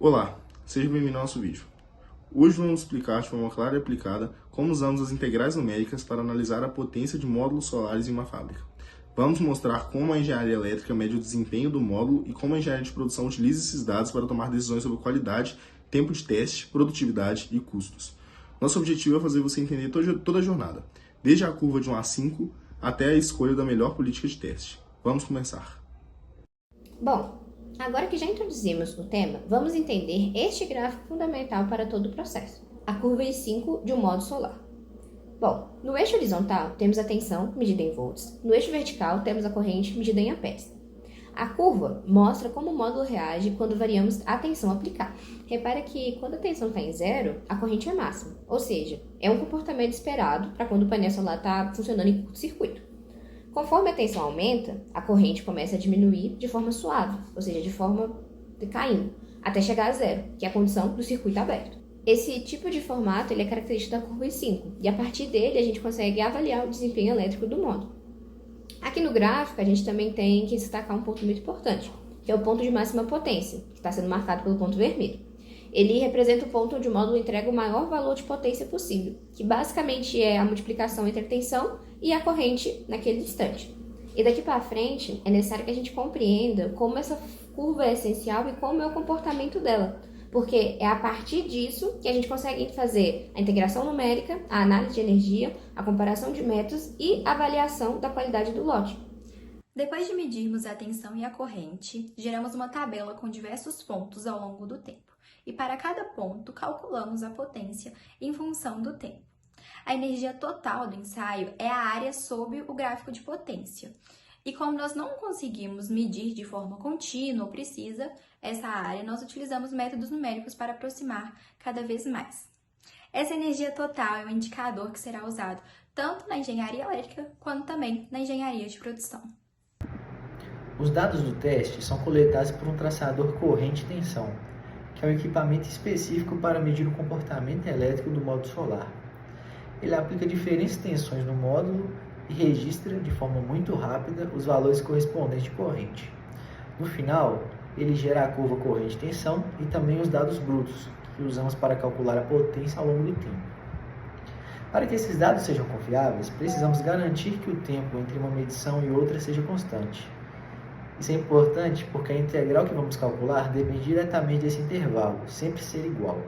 Olá, seja bem-vindo ao nosso vídeo. Hoje vamos explicar de forma clara e aplicada como usamos as integrais numéricas para analisar a potência de módulos solares em uma fábrica. Vamos mostrar como a engenharia elétrica mede o desempenho do módulo e como a engenharia de produção utiliza esses dados para tomar decisões sobre qualidade, tempo de teste, produtividade e custos. Nosso objetivo é fazer você entender toda a jornada, desde a curva de 1 a 5 até a escolha da melhor política de teste. Vamos começar. Bom, agora que já introduzimos o tema, vamos entender este gráfico fundamental para todo o processo, a curva I5 de um módulo solar. Bom, no eixo horizontal temos a tensão, medida em volts, no eixo vertical temos a corrente, medida em amperes. A curva mostra como o módulo reage quando variamos a tensão aplicada. Repara que quando a tensão está em zero, a corrente é máxima, ou seja, é um comportamento esperado para quando o painel solar está funcionando em curto-circuito. Conforme a tensão aumenta, a corrente começa a diminuir de forma suave, ou seja, de forma decaindo, até chegar a zero, que é a condição do circuito aberto. Esse tipo de formato ele é característico da curva I5, e a partir dele a gente consegue avaliar o desempenho elétrico do módulo. Aqui no gráfico a gente também tem que destacar um ponto muito importante, que é o ponto de máxima potência, que está sendo marcado pelo ponto vermelho. Ele representa o ponto onde o módulo entrega o maior valor de potência possível, que basicamente é a multiplicação entre a tensão e a corrente naquele instante. E daqui para frente, é necessário que a gente compreenda como essa curva é essencial e como é o comportamento dela, porque é a partir disso que a gente consegue fazer a integração numérica, a análise de energia, a comparação de métodos e a avaliação da qualidade do lote. Depois de medirmos a tensão e a corrente, geramos uma tabela com diversos pontos ao longo do tempo. E para cada ponto, calculamos a potência em função do tempo. A energia total do ensaio é a área sob o gráfico de potência. E como nós não conseguimos medir de forma contínua ou precisa essa área, nós utilizamos métodos numéricos para aproximar cada vez mais. Essa energia total é um indicador que será usado tanto na engenharia elétrica quanto também na engenharia de produção. Os dados do teste são coletados por um traçador corrente-tensão, que é um equipamento específico para medir o comportamento elétrico do módulo solar. Ele aplica diferentes tensões no módulo e registra de forma muito rápida os valores correspondentes de corrente. No final, ele gera a curva corrente-tensão e também os dados brutos, que usamos para calcular a potência ao longo do tempo. Para que esses dados sejam confiáveis, precisamos garantir que o tempo entre uma medição e outra seja constante. Isso é importante porque a integral que vamos calcular depende diretamente desse intervalo, sempre ser igual.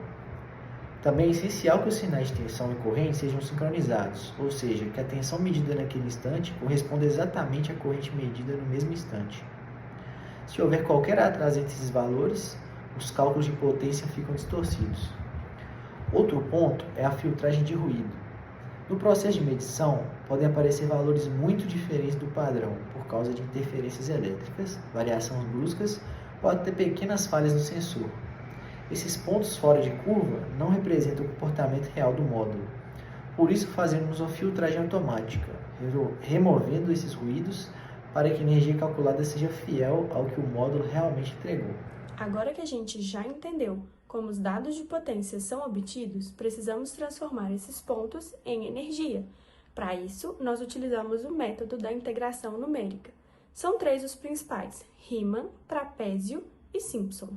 Também é essencial que os sinais de tensão e corrente sejam sincronizados, ou seja, que a tensão medida naquele instante corresponda exatamente à corrente medida no mesmo instante. Se houver qualquer atraso entre esses valores, os cálculos de potência ficam distorcidos. Outro ponto é a filtragem de ruído. No processo de medição, podem aparecer valores muito diferentes do padrão por causa de interferências elétricas, variações bruscas ou até pequenas falhas no sensor. Esses pontos fora de curva não representam o comportamento real do módulo. Por isso fazemos uma filtragem automática, removendo esses ruídos para que a energia calculada seja fiel ao que o módulo realmente entregou. Agora que a gente já entendeu como os dados de potência são obtidos, precisamos transformar esses pontos em energia. Para isso, nós utilizamos o método da integração numérica. São três os principais: Riemann, Trapézio e Simpson.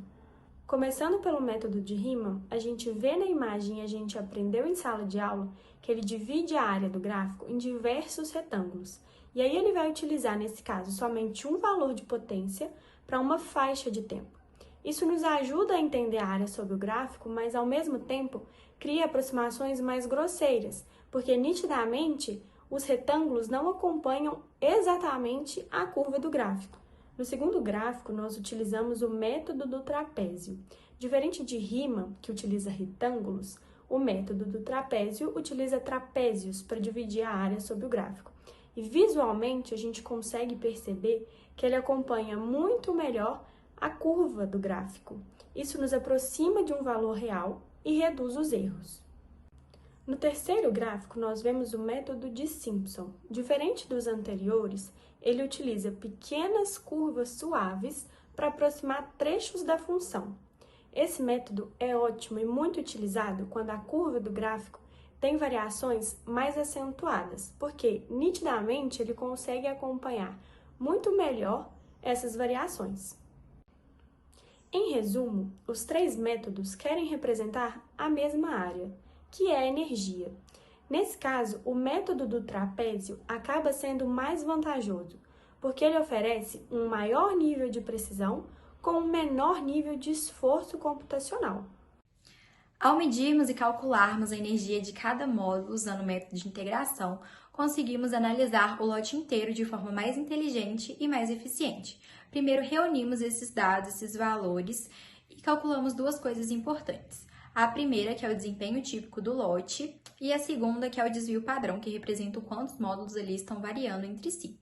Começando pelo método de Riemann, a gente vê na imagem e a gente aprendeu em sala de aula que ele divide a área do gráfico em diversos retângulos. E aí ele vai utilizar, nesse caso, somente um valor de potência para uma faixa de tempo. Isso nos ajuda a entender a área sob o gráfico, mas ao mesmo tempo cria aproximações mais grosseiras, porque nitidamente os retângulos não acompanham exatamente a curva do gráfico. No segundo gráfico, nós utilizamos o método do trapézio. Diferente de Riemann, que utiliza retângulos, o método do trapézio utiliza trapézios para dividir a área sob o gráfico. E visualmente a gente consegue perceber que ele acompanha muito melhor a curva do gráfico. Isso nos aproxima de um valor real e reduz os erros. No terceiro gráfico, nós vemos o método de Simpson. Diferente dos anteriores, ele utiliza pequenas curvas suaves para aproximar trechos da função. Esse método é ótimo e muito utilizado quando a curva do gráfico tem variações mais acentuadas, porque nitidamente ele consegue acompanhar muito melhor essas variações. Em resumo, os três métodos querem representar a mesma área, que é a energia. Nesse caso, o método do trapézio acaba sendo mais vantajoso, porque ele oferece um maior nível de precisão com um menor nível de esforço computacional. Ao medirmos e calcularmos a energia de cada módulo usando o método de integração, conseguimos analisar o lote inteiro de forma mais inteligente e mais eficiente. Primeiro, reunimos esses dados, esses valores, e calculamos duas coisas importantes. A primeira, que é o desempenho típico do lote, e a segunda, que é o desvio padrão, que representa o quanto os módulos ali estão variando entre si.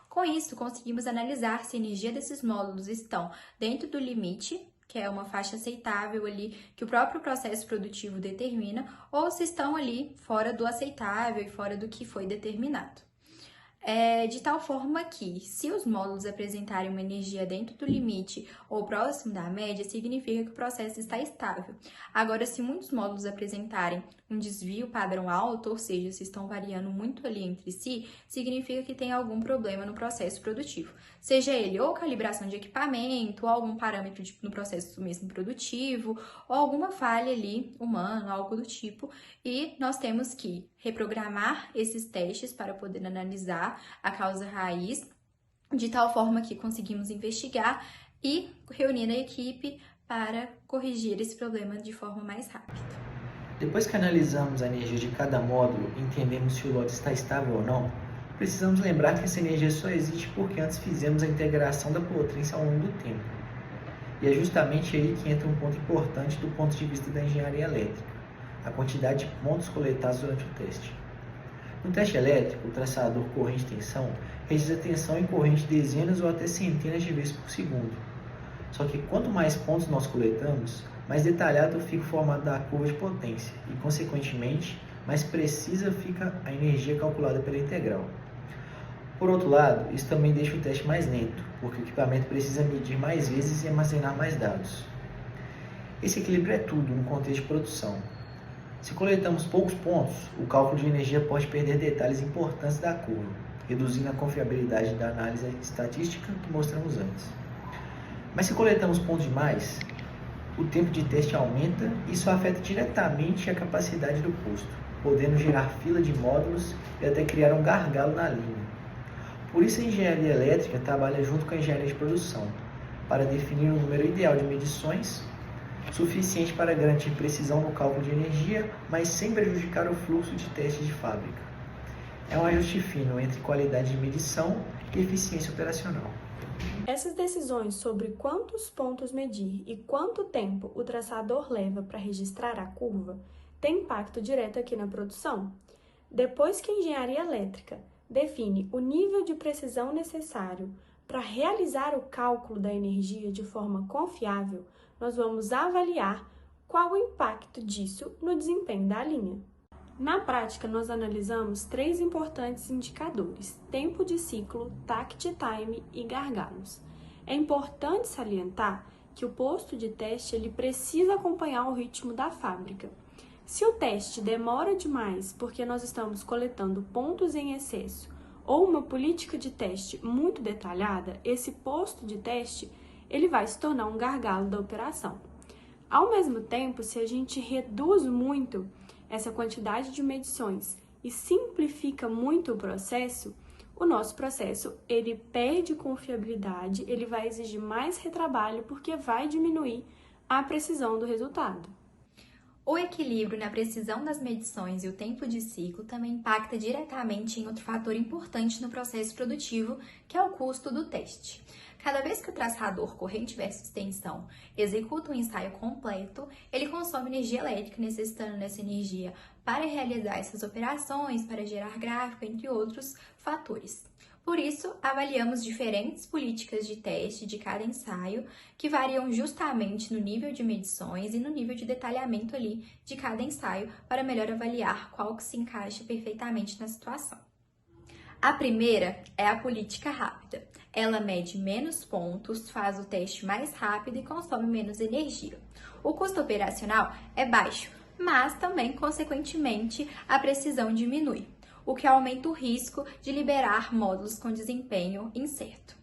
Com isso, conseguimos analisar se a energia desses módulos estão dentro do limite, que é uma faixa aceitável ali que o próprio processo produtivo determina, ou se estão ali fora do aceitável e fora do que foi determinado. De tal forma que, se os módulos apresentarem uma energia dentro do limite ou próximo da média, significa que o processo está estável. Agora, se muitos módulos apresentarem um desvio padrão alto, ou seja, se estão variando muito ali entre si, significa que tem algum problema no processo produtivo. Seja ele ou calibração de equipamento, ou algum parâmetro no processo mesmo produtivo, ou alguma falha ali humana, algo do tipo, e nós temos que reprogramar esses testes para poder analisar a causa raiz, de tal forma que conseguimos investigar e reunir a equipe para corrigir esse problema de forma mais rápida. Depois que analisamos a energia de cada módulo e entendemos se o lote está estável ou não, precisamos lembrar que essa energia só existe porque antes fizemos a integração da potência ao longo do tempo. E é justamente aí que entra um ponto importante do ponto de vista da engenharia elétrica, a quantidade de pontos coletados durante o teste. No teste elétrico, o traçador corrente-tensão registra tensão em corrente dezenas ou até centenas de vezes por segundo. Só que quanto mais pontos nós coletamos, mais detalhado fica o formato da curva de potência e, consequentemente, mais precisa fica a energia calculada pela integral. Por outro lado, isso também deixa o teste mais lento, porque o equipamento precisa medir mais vezes e armazenar mais dados. Esse equilíbrio é tudo no contexto de produção. Se coletamos poucos pontos, o cálculo de energia pode perder detalhes importantes da curva, reduzindo a confiabilidade da análise estatística que mostramos antes. Mas se coletamos pontos demais, o tempo de teste aumenta e isso afeta diretamente a capacidade do posto, podendo gerar fila de módulos e até criar um gargalo na linha. Por isso a engenharia elétrica trabalha junto com a engenharia de produção, para definir um número ideal de medições, suficiente para garantir precisão no cálculo de energia, mas sem prejudicar o fluxo de teste de fábrica. É um ajuste fino entre qualidade de medição e eficiência operacional. Essas decisões sobre quantos pontos medir e quanto tempo o traçador leva para registrar a curva têm impacto direto aqui na produção. Depois que a engenharia elétrica define o nível de precisão necessário para realizar o cálculo da energia de forma confiável, nós vamos avaliar qual o impacto disso no desempenho da linha. Na prática, nós analisamos três importantes indicadores: tempo de ciclo, takt time e gargalos. É importante salientar que o posto de teste ele precisa acompanhar o ritmo da fábrica. Se o teste demora demais porque nós estamos coletando pontos em excesso ou uma política de teste muito detalhada, esse posto de teste ele vai se tornar um gargalo da operação. Ao mesmo tempo, se a gente reduz muito essa quantidade de medições e simplifica muito o processo, o nosso processo ele perde confiabilidade, ele vai exigir mais retrabalho porque vai diminuir a precisão do resultado. O equilíbrio na precisão das medições e o tempo de ciclo também impacta diretamente em outro fator importante no processo produtivo, que é o custo do teste. Cada vez que o traçador corrente versus tensão executa um ensaio completo, ele consome energia elétrica, necessitando dessa energia para realizar essas operações, para gerar gráfico, entre outros fatores. Por isso, avaliamos diferentes políticas de teste de cada ensaio, que variam justamente no nível de medições e no nível de detalhamento ali de cada ensaio, para melhor avaliar qual que se encaixa perfeitamente na situação. A primeira é a política rápida. Ela mede menos pontos, faz o teste mais rápido e consome menos energia. O custo operacional é baixo, mas também, consequentemente, a precisão diminui, o que aumenta o risco de liberar módulos com desempenho incerto.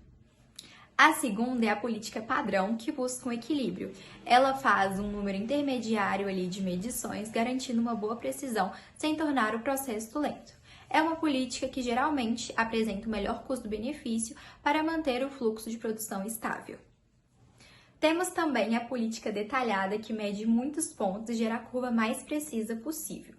A segunda é a política padrão, que busca um equilíbrio. Ela faz um número intermediário ali de medições, garantindo uma boa precisão, sem tornar o processo lento. É uma política que geralmente apresenta o melhor custo-benefício para manter o fluxo de produção estável. Temos também a política detalhada, que mede muitos pontos e gera a curva mais precisa possível.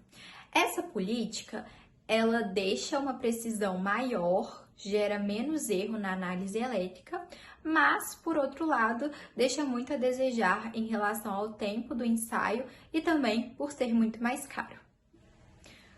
Essa política, ela deixa uma precisão maior, gera menos erro na análise elétrica, mas, por outro lado, deixa muito a desejar em relação ao tempo do ensaio e também por ser muito mais caro.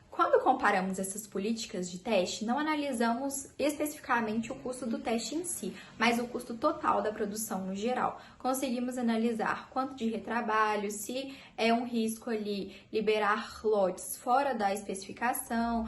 Quando comparamos essas políticas de teste, não analisamos especificamente o custo do teste em si, mas o custo total da produção no geral. Conseguimos analisar quanto de retrabalho, se é um risco ali liberar lotes fora da especificação,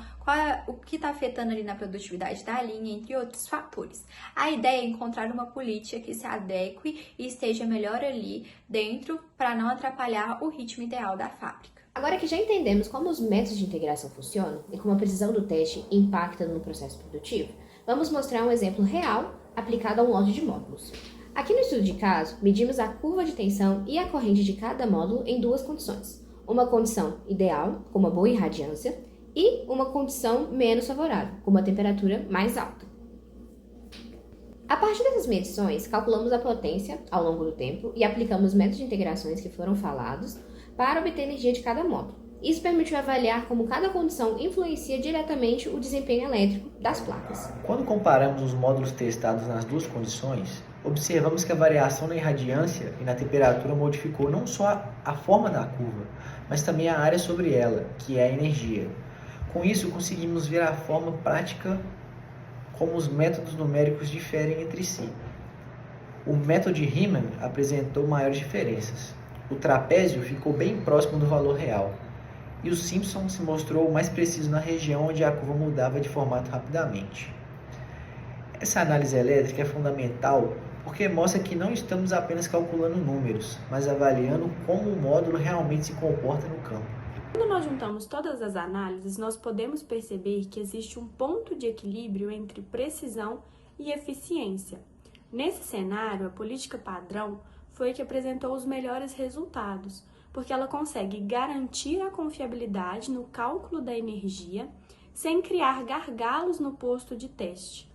o que está afetando ali na produtividade da linha, entre outros fatores. A ideia é encontrar uma política que se adeque e esteja melhor ali dentro para não atrapalhar o ritmo ideal da fábrica. Agora que já entendemos como os métodos de integração funcionam e como a precisão do teste impacta no processo produtivo, vamos mostrar um exemplo real aplicado a um lote de módulos. Aqui no estudo de caso, medimos a curva de tensão e a corrente de cada módulo em duas condições. Uma condição ideal, com uma boa irradiância, e uma condição menos favorável, com uma temperatura mais alta. A partir dessas medições, calculamos a potência ao longo do tempo e aplicamos os métodos de integrações que foram falados para obter energia de cada módulo. Isso permitiu avaliar como cada condição influencia diretamente o desempenho elétrico das placas. Quando comparamos os módulos testados nas duas condições, observamos que a variação na irradiância e na temperatura modificou não só a forma da curva, mas também a área sobre ela, que é a energia. Com isso, conseguimos ver a forma prática como os métodos numéricos diferem entre si. O método de Riemann apresentou maiores diferenças. O trapézio ficou bem próximo do valor real, e o Simpson se mostrou mais preciso na região onde a curva mudava de formato rapidamente. Essa análise elétrica é fundamental porque mostra que não estamos apenas calculando números, mas avaliando como o módulo realmente se comporta no campo. Quando nós juntamos todas as análises, nós podemos perceber que existe um ponto de equilíbrio entre precisão e eficiência. Nesse cenário, a política padrão foi que apresentou os melhores resultados, porque ela consegue garantir a confiabilidade no cálculo da energia sem criar gargalos no posto de teste.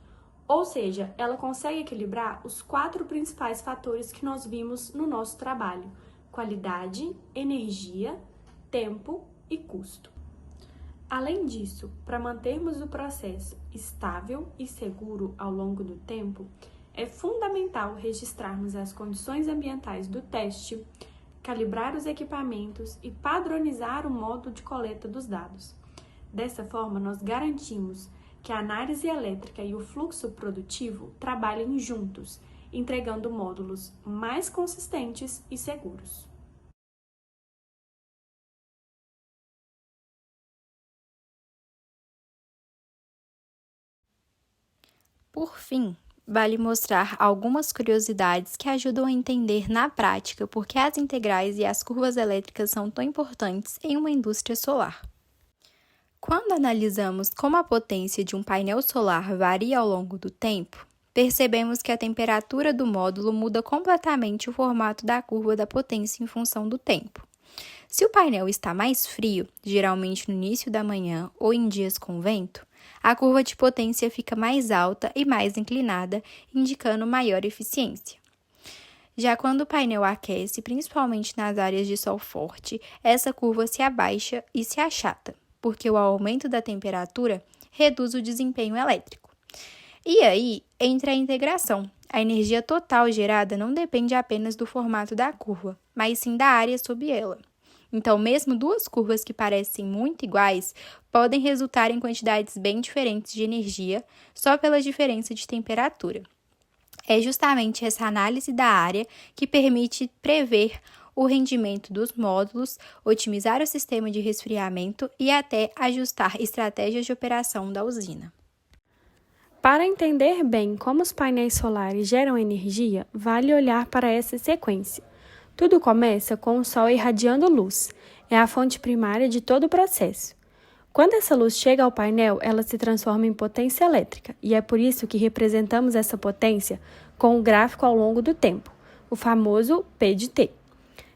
Ou seja, ela consegue equilibrar os 4 principais fatores que nós vimos no nosso trabalho: qualidade, energia, tempo e custo. Além disso, para mantermos o processo estável e seguro ao longo do tempo, é fundamental registrarmos as condições ambientais do teste, calibrar os equipamentos e padronizar o modo de coleta dos dados. Dessa forma, nós garantimos que a análise elétrica e o fluxo produtivo trabalhem juntos, entregando módulos mais consistentes e seguros. Por fim, vale mostrar algumas curiosidades que ajudam a entender na prática por que as integrais e as curvas elétricas são tão importantes em uma indústria solar. Quando analisamos como a potência de um painel solar varia ao longo do tempo, percebemos que a temperatura do módulo muda completamente o formato da curva da potência em função do tempo. Se o painel está mais frio, geralmente no início da manhã ou em dias com vento, a curva de potência fica mais alta e mais inclinada, indicando maior eficiência. Já quando o painel aquece, principalmente nas áreas de sol forte, essa curva se abaixa e se achata, porque o aumento da temperatura reduz o desempenho elétrico. E aí entra a integração. A energia total gerada não depende apenas do formato da curva, mas sim da área sob ela. Então, mesmo duas curvas que parecem muito iguais, podem resultar em quantidades bem diferentes de energia só pela diferença de temperatura. É justamente essa análise da área que permite prever o rendimento dos módulos, otimizar o sistema de resfriamento e até ajustar estratégias de operação da usina. Para entender bem como os painéis solares geram energia, vale olhar para essa sequência. Tudo começa com o Sol irradiando luz. É a fonte primária de todo o processo. Quando essa luz chega ao painel, ela se transforma em potência elétrica, e é por isso que representamos essa potência com um gráfico ao longo do tempo, o famoso P de T.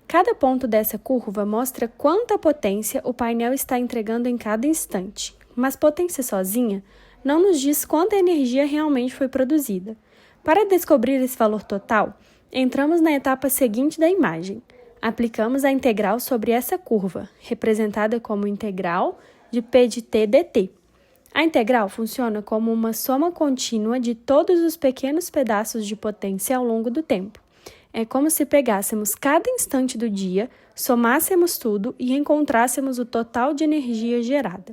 Cada ponto dessa curva mostra quanta potência o painel está entregando em cada instante, mas potência sozinha não nos diz quanta energia realmente foi produzida. Para descobrir esse valor total, entramos na etapa seguinte da imagem. Aplicamos a integral sobre essa curva, representada como integral de P de T dt. A integral funciona como uma soma contínua de todos os pequenos pedaços de potência ao longo do tempo. É como se pegássemos cada instante do dia, somássemos tudo e encontrássemos o total de energia gerada.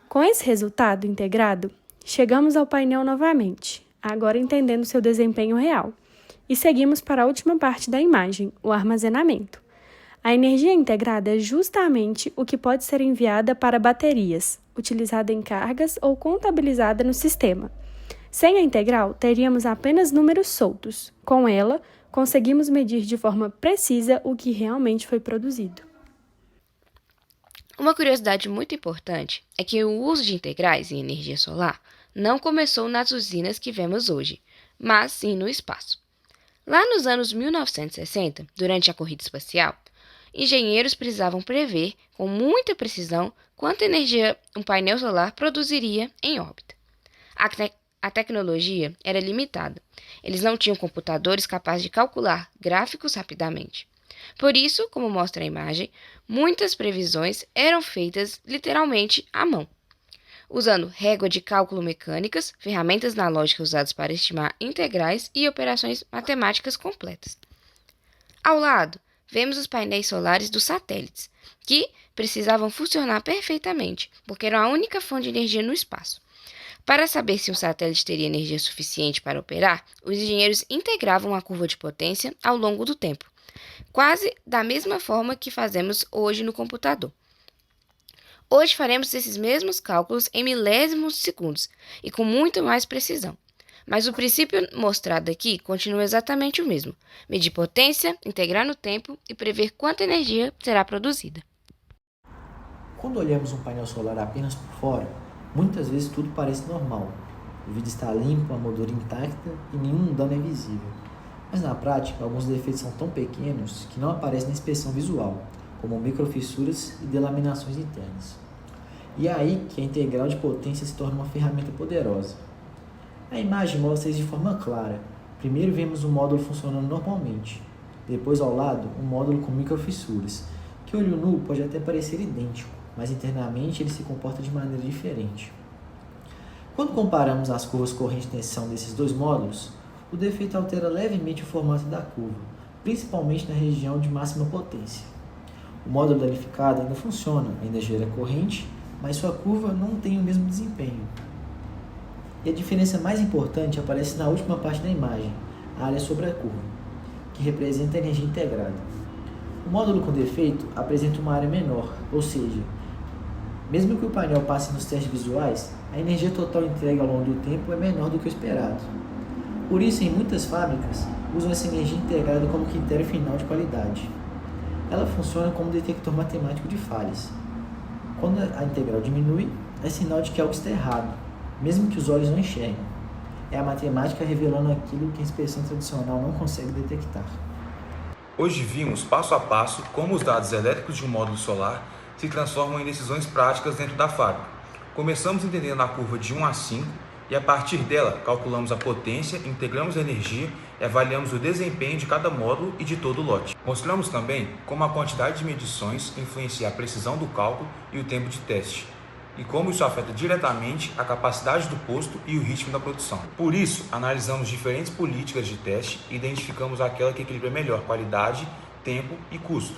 Com esse resultado integrado, chegamos ao painel novamente, agora entendendo seu desempenho real, e seguimos para a última parte da imagem, o armazenamento. A energia integrada é justamente o que pode ser enviada para baterias, utilizada em cargas ou contabilizada no sistema. Sem a integral, teríamos apenas números soltos. Com ela, conseguimos medir de forma precisa o que realmente foi produzido. Uma curiosidade muito importante é que o uso de integrais em energia solar não começou nas usinas que vemos hoje, mas sim no espaço. Lá nos anos 1960, durante a corrida espacial, engenheiros precisavam prever com muita precisão quanta energia um painel solar produziria em órbita. A tecnologia era limitada. Eles não tinham computadores capazes de calcular gráficos rapidamente. Por isso, como mostra a imagem, muitas previsões eram feitas literalmente à mão, usando régua de cálculo mecânicas, ferramentas analógicas usadas para estimar integrais e operações matemáticas completas. Ao lado, vemos os painéis solares dos satélites, que precisavam funcionar perfeitamente, porque eram a única fonte de energia no espaço. Para saber se um satélite teria energia suficiente para operar, os engenheiros integravam a curva de potência ao longo do tempo, quase da mesma forma que fazemos hoje no computador. Hoje faremos esses mesmos cálculos em milésimos de segundos e com muito mais precisão. Mas o princípio mostrado aqui continua exatamente o mesmo: medir potência, integrar no tempo e prever quanta energia será produzida. Quando olhamos um painel solar apenas por fora, muitas vezes tudo parece normal. O vidro está limpo, a moldura intacta e nenhum dano é visível. Mas na prática, alguns defeitos são tão pequenos que não aparecem na inspeção visual, como microfissuras e delaminações internas. E é aí que a integral de potência se torna uma ferramenta poderosa. A imagem mostra isso de forma clara. Primeiro vemos o módulo funcionando normalmente, depois ao lado um módulo com microfissuras, que olho nu pode até parecer idêntico, mas internamente ele se comporta de maneira diferente. Quando comparamos as curvas corrente-tensão desses dois módulos, o defeito altera levemente o formato da curva, principalmente na região de máxima potência. O módulo danificado ainda funciona, ainda gera corrente, mas sua curva não tem o mesmo desempenho. E a diferença mais importante aparece na última parte da imagem, a área sobre a curva, que representa a energia integrada. O módulo com defeito apresenta uma área menor, ou seja, mesmo que o painel passe nos testes visuais, a energia total entregue ao longo do tempo é menor do que o esperado. Por isso, em muitas fábricas, usam essa energia integrada como critério final de qualidade. Ela funciona como detector matemático de falhas. Quando a integral diminui, é sinal de que algo está errado, mesmo que os olhos não enxerguem. É a matemática revelando aquilo que a inspeção tradicional não consegue detectar. Hoje vimos passo a passo como os dados elétricos de um módulo solar se transformam em decisões práticas dentro da fábrica. Começamos entendendo a curva de 1 a 5 e a partir dela calculamos a potência, integramos a energia e avaliamos o desempenho de cada módulo e de todo o lote. Mostramos também como a quantidade de medições influencia a precisão do cálculo e o tempo de teste, e como isso afeta diretamente a capacidade do posto e o ritmo da produção. Por isso, analisamos diferentes políticas de teste e identificamos aquela que equilibra melhor qualidade, tempo e custo.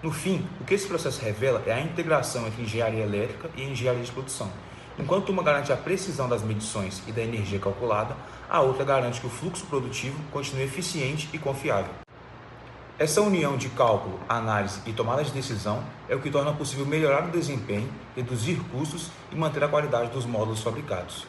No fim, o que esse processo revela é a integração entre engenharia elétrica e engenharia de produção. Enquanto uma garante a precisão das medições e da energia calculada, a outra garante que o fluxo produtivo continue eficiente e confiável. Essa união de cálculo, análise e tomada de decisão é o que torna possível melhorar o desempenho, reduzir custos e manter a qualidade dos módulos fabricados.